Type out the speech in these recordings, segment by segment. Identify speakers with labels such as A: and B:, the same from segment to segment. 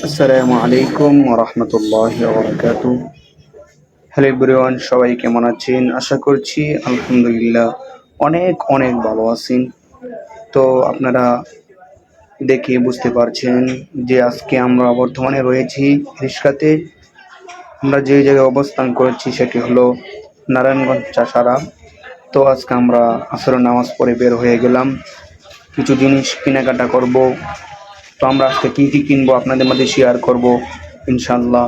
A: আসসালামু আলাইকুম ওয়া রাহমাতুল্লাহি ওয়া বারাকাতুহু। হ্যালো এভরিওয়ান, সবাই কেমন আছেন? আশা করছি আলহামদুলিল্লাহ অনেক অনেক ভালো আছেন। তো আপনারা দেখে বুঝতে পারছেন যে আজকে আমরা বর্তমানে রয়েছি রিসকাতে। আমরা যে জায়গায় অবস্থান করেছি সেটি হলো নারায়ণগঞ্জ চাষারা। তো আজকে আমরা আসরের নামাজ পড়ে বের হয়ে গেলাম, কিছু জিনিস কেনাকাটা করব। তো আমরা আজকে কী কী কিনবো আপনাদের মধ্যে শেয়ার করব ইনশাল্লাহ।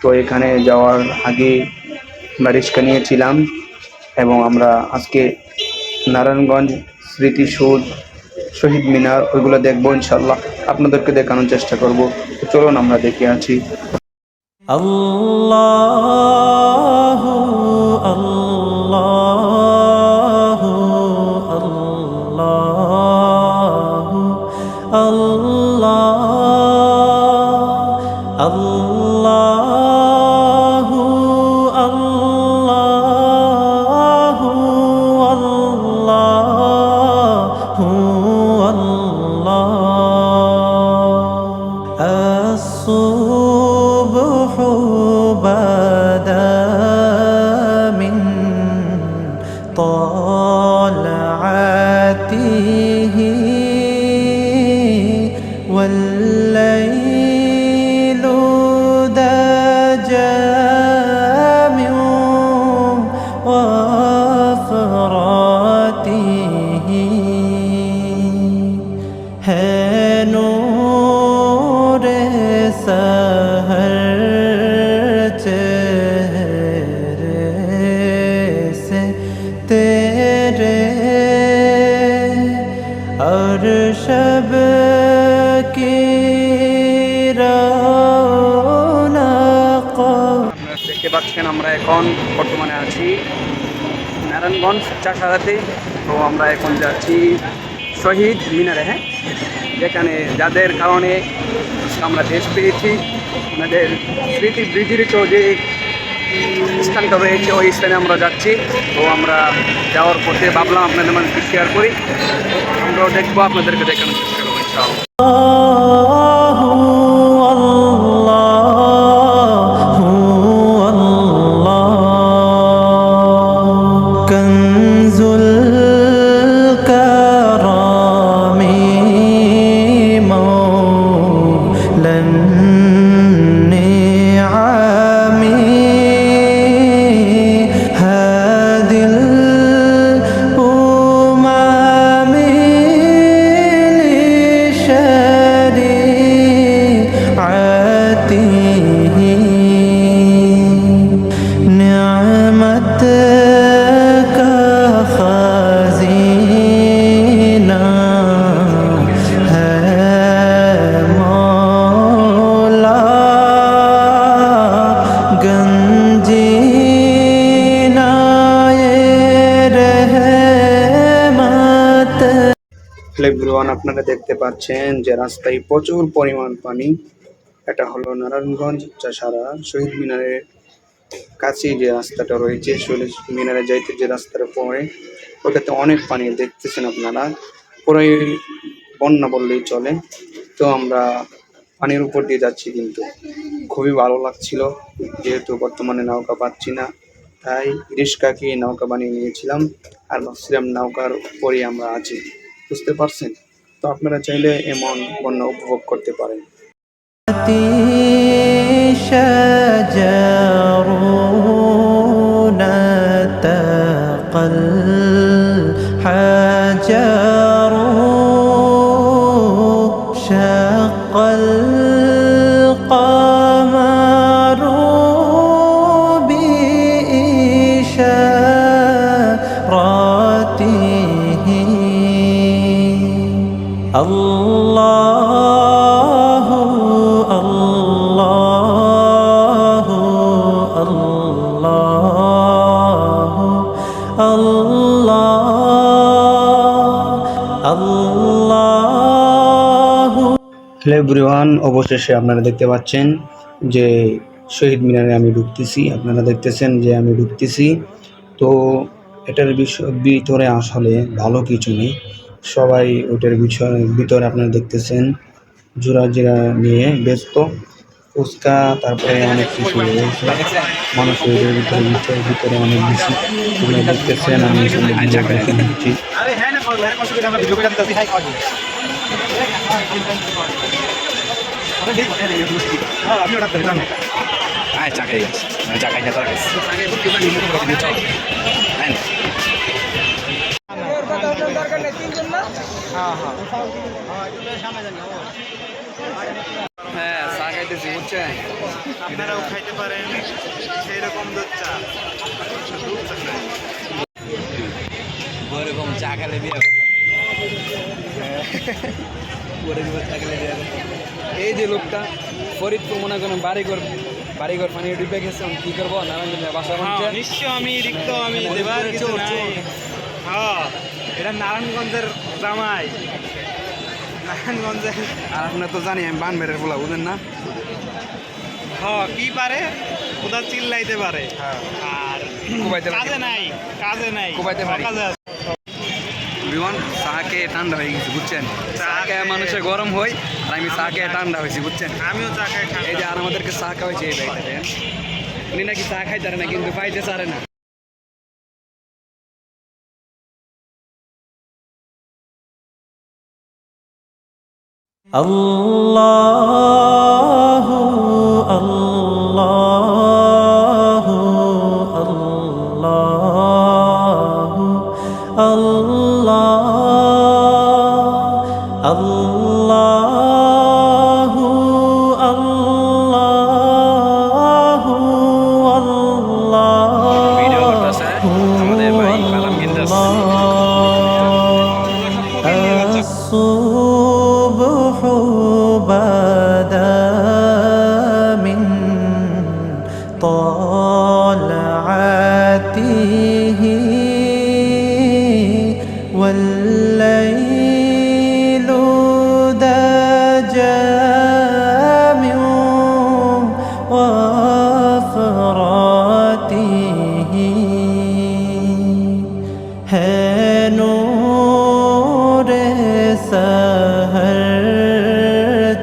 A: তো এখানে যাওয়ার আগে আমরা রিক্সা নিয়েছিলাম এবং আমরা আজকে নারায়ণগঞ্জ স্মৃতিসৌধ, শহীদ মিনার ওইগুলো দেখবো ইনশাল্লাহ, আপনাদেরকে দেখানোর চেষ্টা করব। তো চলুন আমরা দেখে আছি।
B: আল্লাহু আল্লাহু আল্লাহু আল্লাহ আল্লাহু আল্লাহু আল্লাহু আল্লাহ الصبح بدا من طلعته والليل دجى من وفراته نور सहर चेहरे से तेरे और शब की रौनक।
A: আপনারা দেখতে পাচ্ছেন আমরা এখন বর্তমানে আছি নারায়ণগঞ্জ চাষারাতে। তো আমরা এখন যাচ্ছি শহীদ মিনারে, হ্যাঁ, যেখানে যাদের কারণে আমরা দেশ পেয়েছি, আমাদের স্মৃতি বিজড়িত যে স্থানটা রয়েছে ওই স্থানে আমরা যাচ্ছি। তো আমরা যাওয়ার পথে ভাবলাম আপনাদের মাঝে শেয়ার করি, আমরাও দেখবো, আপনাদেরকে দেখানোর চেষ্টা করবো ইনশাআল্লাহ।
B: كنز الكرم مولى النعم هادي الأمم لشريعته نعمتك خزينة है मौला गंजीना ये रहमत।
A: হ্যালো এভরিওয়ান, আপনারা দেখতে পাচ্ছেন যে রাস্তায় প্রচুর পরিমাণ পানি। এটা হলো নারায়ণগঞ্জ চাষারা শহীদ মিনারের কাছে যে রাস্তাটা রয়েছে, শহীদ মিনারে যাইতে যে রাস্তাটা পড়ে ওটাতে অনেক পানি দেখতেছেন আপনারা, পুরোই বন্যা বললেই চলে। তো আমরা পানির উপর দিয়ে যাচ্ছি, কিন্তু খুবই ভালো লাগছিল যেহেতু বর্তমানে নৌকা পাচ্ছি না, তাই রিস্কাকে নৌকা বানিয়ে নিয়েছিলাম আর ভাবছিলাম নৌকার উপরেই আমরা আছি, বুঝতে পারছেন? তো আপনারা চাইলে এমন বন্যা উপভোগ করতে পারেন।
B: شجر نتقى الحجر شق القمر بإشارته الله الله الله الله الله।
A: হ্যালো এভরিওয়ান, অবশেষে আপনারা দেখতে পাচ্ছেন যে শহীদ মিনারে আমি ঢুকতেছি, আপনারা দেখতেছেন যে আমি ঢুকতেছি। তো এটার ভিতরে আসলে ভালো কিছু নেই, সবাই ওটার ভিতরে আপনারা দেখতেছেন জোড়া জিরা নিয়ে ব্যস্ত ফুচকা, তারপরে অনেক কিছু রয়েছে। মানুষের এদের ভিতরে অনেক বেশি তোমরা দেখতেছেন, আমি এখানে ভিডিও দেখিয়ে দিচ্ছি।
C: হ্যাঁ চা খাইতেছি বুঝছেন,
D: আপনারাও খাইতে পারেন সেই রকম দুধ চা।
C: ওরকম চা খেলে বিয়ে এই যে লোকটা ফরিদপুর মনে করেন বাড়িঘর পানি ডুবে গেছে, কি করবো নারায়ণগঞ্জে বাসা বানছে।
D: নিশ্চয় আমি রিক্ত আমি দেবার কিছু নাই। হ্যাঁ, এটা নারায়ণগঞ্জের জামাই, নারায়ণগঞ্জের।
C: আর আপনার তো জানি আমি বানবেরের বলা বুঝেন না।
D: হ্যাঁ, কি পারে কোথা চিল্লাইতে পারে, আর
C: কুবাইতে পারে।
D: কাজে নাই
C: কুবাইতে পারি।
D: কাজে আছে।
C: বিমান চা খেয়ে ঠান্ডা হয়ে গেছে বুঝছেন, চা খেয়ে মানুষের গরম হয় আর আমি চা খেয়ে ঠান্ডা হয়েছি বুঝছেন।
D: আমিও চা খাই।
C: এই যে আর আমাদেরকে চা খাওয়াইছে এই ভাইটা, উনি নাকি চা খাইতে পারে না কিন্তু পাইতে পারে না।
B: الله الله الله الله الله الله
C: ভিডিও করতেছে আমাদের ভাই কালাম গিন্দাস।
B: الصبح بدا من طلعته والليل دجى من وفراته نور सहर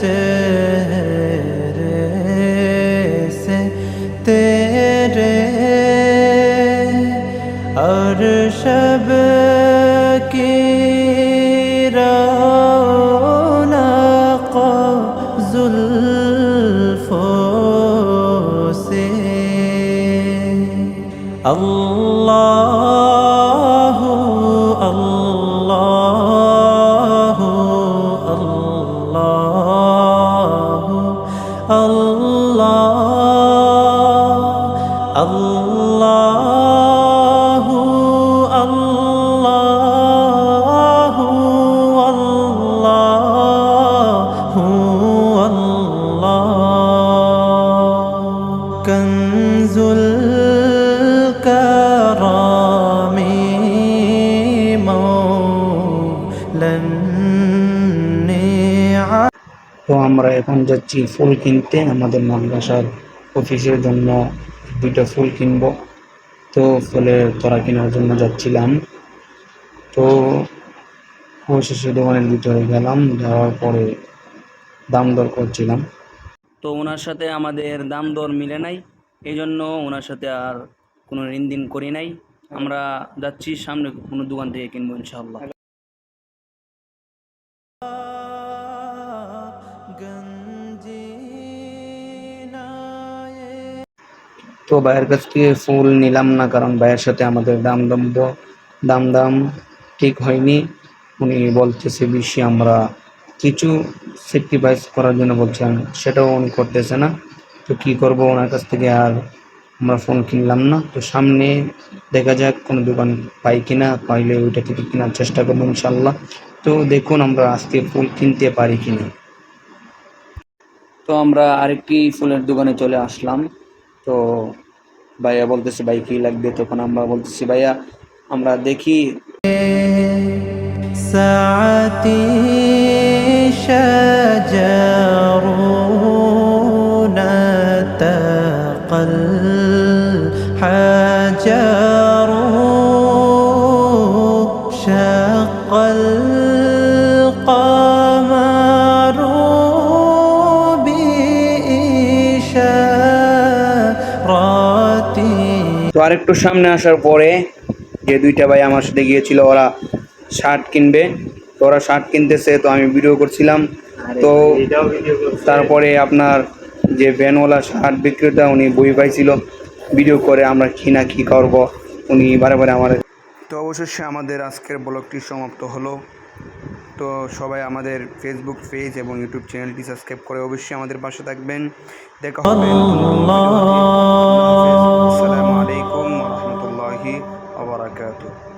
B: चेहरे से तेरे और शब की रौनक जुल्फों से अल्लाह अल्लाह अल्लाह अल्लाह अल्लाह अल्लाह अल्लाह कंजुल करामी मौलन
A: তো আমরা এখন যাচ্ছি ফুল কিনতে, আমাদের মাদ্রাসার অফিসের জন্য দুইটা ফুল কিনবো। তো ফুলের তোড়া কেনার জন্য যাচ্ছিলাম। তো অবশেষে দোকানের ভিতরে গেলাম, যাওয়ার পরে দাম দর করছিলাম।
C: তো ওনার সাথে আমাদের দাম দর মিলে নাই, এই জন্য ওনার সাথে আর কোনো লেনদেন করি নাই। আমরা যাচ্ছি সামনে কোনো দোকান থেকে কিনবো ইনশাআল্লাহ।
A: তো ভাইয়ের কাছ থেকে ফুল নিলাম না, কারণ ভাইয়ের সাথে আমাদের দাম ঠিক হয়নি। উনি বলতেছে বেশি, আমরা কিছু স্যাক্রিফাইস করার জন্য বলছেন, সেটাও উনি করতেছে না। তো কি করব, ওনার কাছ থেকে আর আমরা ফোন কিনলাম না। তো সামনে দেখা যাক কোনো দোকান পাই কিনা, পাইলে ওইটা থেকে কেনার চেষ্টা করবো ইনশাল্লাহ। তো দেখুন আমরা আজকে ফুল কিনতে পারি কিনা। তো আমরা আরেকটি ফুলের দোকানে চলে আসলাম। তো ভাইয়া বলতেছে ভাই কি লাগবে, তখন আমরা বলতেছি ভাইয়া আমরা দেখি।
B: ساعتي شجر نتقى الحجر شق القمر
A: তো আরেকটু সামনে আসার পরে যে দুইটা ভাই আমার সাথে গিয়েছিল, ওরা শার্ট কিনবে, তো ওরা শার্ট কিনতেছে, তো আমি ভিডিও করছিলাম। তো তারপরে আপনার যে ভ্যানওয়ালা শার্ট বিক্রেতা, উনি বই পাইছিল ভিডিও করে আমরা কি করবো, উনি বারে বারে আমার। তো অবশেষে আমাদের আজকের ব্লগটি সমাপ্ত হলো। তো সবাই আমাদের ফেসবুক পেজ এবং ইউটিউব চ্যানেলটি সাবস্ক্রাইব করে অবশ্যই আমাদের পাশে থাকবেন। দেখা হবে নতুন কোনো ভিডিওতে। আল্লাহ হাফেজ। আসসালামু আলাইকুম ওয়া রাহমাতুল্লাহি ওয়া বারাকাতুহু।